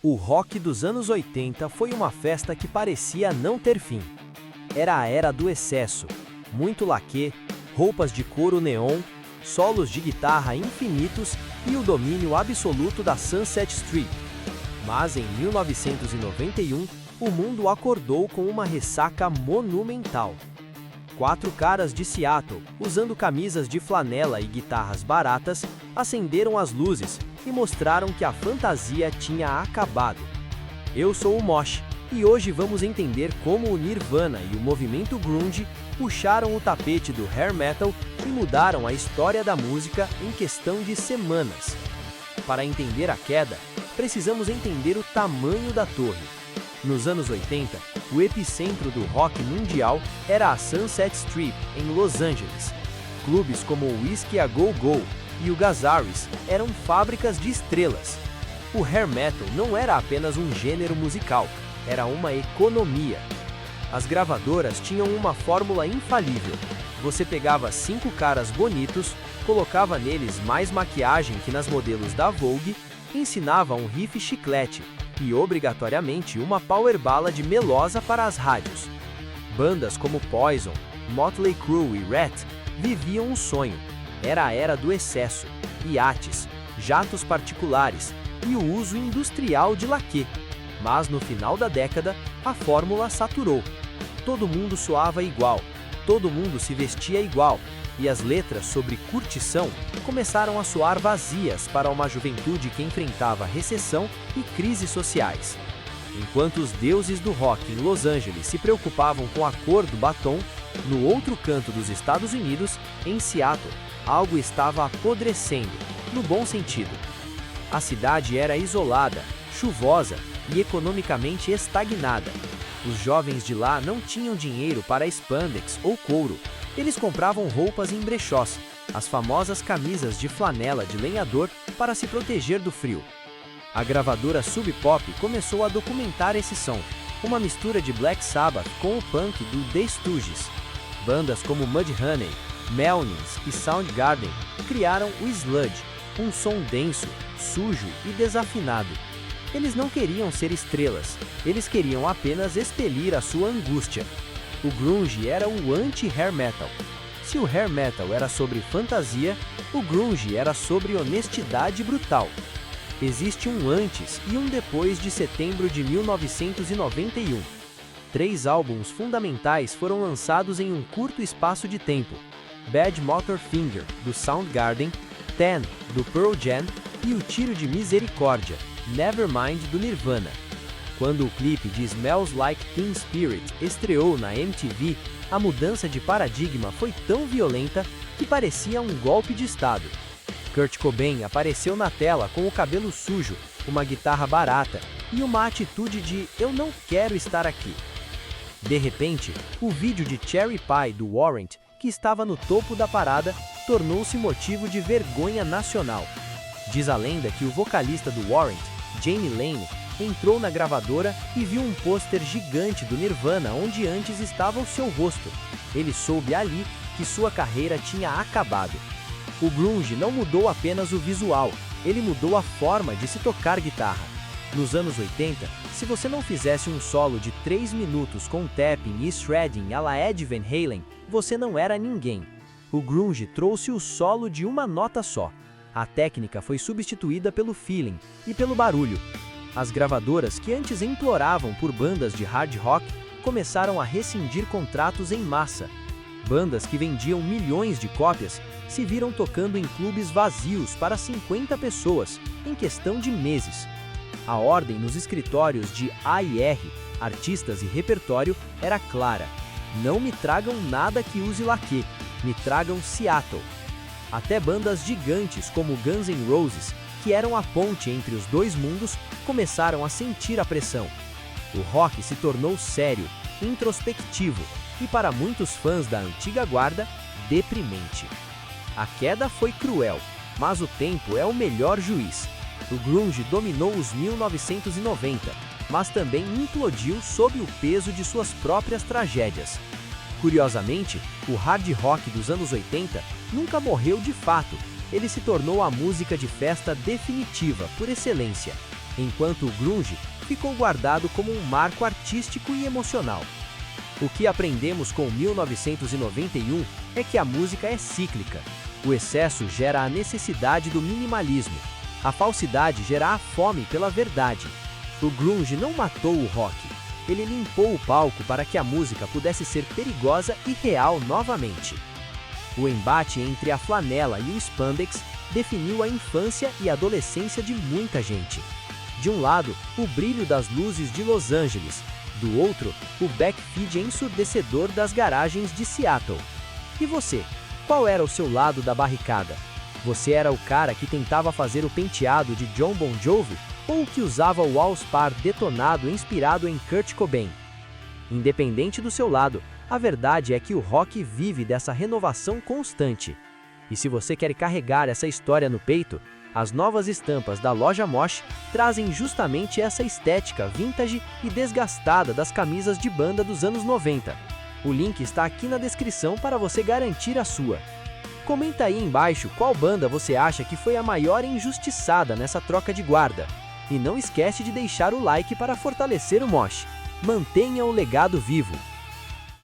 O rock dos anos 80 foi uma festa que parecia não ter fim. Era a era do excesso, muito laquê, roupas de couro neon, solos de guitarra infinitos e o domínio absoluto da Sunset Strip. Mas em 1991, o mundo acordou com uma ressaca monumental. 4 caras de Seattle, usando camisas de flanela e guitarras baratas, acenderam as luzes e mostraram que a fantasia tinha acabado. Eu sou o Mosh, e hoje vamos entender como o Nirvana e o movimento grunge puxaram o tapete do hair metal e mudaram a história da música em questão de semanas. Para entender a queda, precisamos entender o tamanho da torre. Nos anos 80, o epicentro do rock mundial era a Sunset Strip, em Los Angeles. Clubes como o Whiskey A Go Go e o Gazaris eram fábricas de estrelas. O hair metal não era apenas um gênero musical, era uma economia. As gravadoras tinham uma fórmula infalível. Você pegava 5 caras bonitos, colocava neles mais maquiagem que nas modelos da Vogue, ensinava um riff chiclete e obrigatoriamente uma power ballad melosa para as rádios. Bandas como Poison, Motley Crue e Rat viviam um sonho. Era a era do excesso, iates, jatos particulares e o uso industrial de laquê. Mas no final da década, a fórmula saturou. Todo mundo soava igual, todo mundo se vestia igual, e as letras sobre curtição começaram a soar vazias para uma juventude que enfrentava recessão e crises sociais. Enquanto os deuses do rock em Los Angeles se preocupavam com a cor do batom, no outro canto dos Estados Unidos, em Seattle, algo estava apodrecendo, no bom sentido. A cidade era isolada, chuvosa e economicamente estagnada. Os jovens de lá não tinham dinheiro para spandex ou couro. Eles compravam roupas em brechós, as famosas camisas de flanela de lenhador para se proteger do frio. A gravadora Sub Pop começou a documentar esse som, uma mistura de Black Sabbath com o punk do The Stooges. Bandas como Mudhoney, Melvins e Soundgarden criaram o sludge, um som denso, sujo e desafinado. Eles não queriam ser estrelas, eles queriam apenas expelir a sua angústia. O grunge era o anti-hair metal. Se o hair metal era sobre fantasia, o grunge era sobre honestidade brutal. Existe um antes e um depois de setembro de 1991. 3 álbuns fundamentais foram lançados em um curto espaço de tempo: Bad Motor Finger, do Soundgarden, Ten, do Pearl Jam, e O Tiro de Misericórdia, Nevermind, do Nirvana. Quando o clipe de Smells Like Teen Spirit estreou na MTV, a mudança de paradigma foi tão violenta que parecia um golpe de estado. Kurt Cobain apareceu na tela com o cabelo sujo, uma guitarra barata e uma atitude de "eu não quero estar aqui". De repente, o vídeo de Cherry Pie do Warrant, que estava no topo da parada, tornou-se motivo de vergonha nacional. Diz a lenda que o vocalista do Warrant, Jamie Lane, entrou na gravadora e viu um pôster gigante do Nirvana onde antes estava o seu rosto. Ele soube ali que sua carreira tinha acabado. O grunge não mudou apenas o visual, ele mudou a forma de se tocar guitarra. Nos anos 80, se você não fizesse um solo de 3 minutos com tapping e shredding à la Eddie Van Halen, você não era ninguém. O grunge trouxe o solo de uma nota só. A técnica foi substituída pelo feeling e pelo barulho. As gravadoras que antes imploravam por bandas de hard rock começaram a rescindir contratos em massa. Bandas que vendiam milhões de cópias se viram tocando em clubes vazios para 50 pessoas, em questão de meses. A ordem nos escritórios de A&R, artistas e repertório, era clara: não me tragam nada que use laquê, me tragam Seattle. Até bandas gigantes como Guns N' Roses, que eram a ponte entre os dois mundos, começaram a sentir a pressão. O rock se tornou sério, introspectivo e, para muitos fãs da antiga guarda, deprimente. A queda foi cruel, mas o tempo é o melhor juiz. O grunge dominou os 1990, mas também implodiu sob o peso de suas próprias tragédias. Curiosamente, o hard rock dos anos 80 nunca morreu de fato. Ele se tornou a música de festa definitiva, por excelência. enquanto o grunge ficou guardado como um marco artístico e emocional. O que aprendemos com 1991 é que a música é cíclica. O excesso gera a necessidade do minimalismo. A falsidade gera a fome pela verdade. O grunge não matou o rock. Ele limpou o palco para que a música pudesse ser perigosa e real novamente. O embate entre a flanela e o spandex definiu a infância e adolescência de muita gente. De um lado, o brilho das luzes de Los Angeles. Do outro, o backfeed ensurdecedor das garagens de Seattle. E você? Qual era o seu lado da barricada? Você era o cara que tentava fazer o penteado de Jon Bon Jovi ou o que usava o Allstar detonado inspirado em Kurt Cobain? Independente do seu lado, a verdade é que o rock vive dessa renovação constante. E se você quer carregar essa história no peito, as novas estampas da loja Mosh trazem justamente essa estética vintage e desgastada das camisas de banda dos anos 90. O link está aqui na descrição para você garantir a sua. Comenta aí embaixo qual banda você acha que foi a maior injustiçada nessa troca de guarda. E não esquece de deixar o like para fortalecer o Mosh. Mantenha o legado vivo.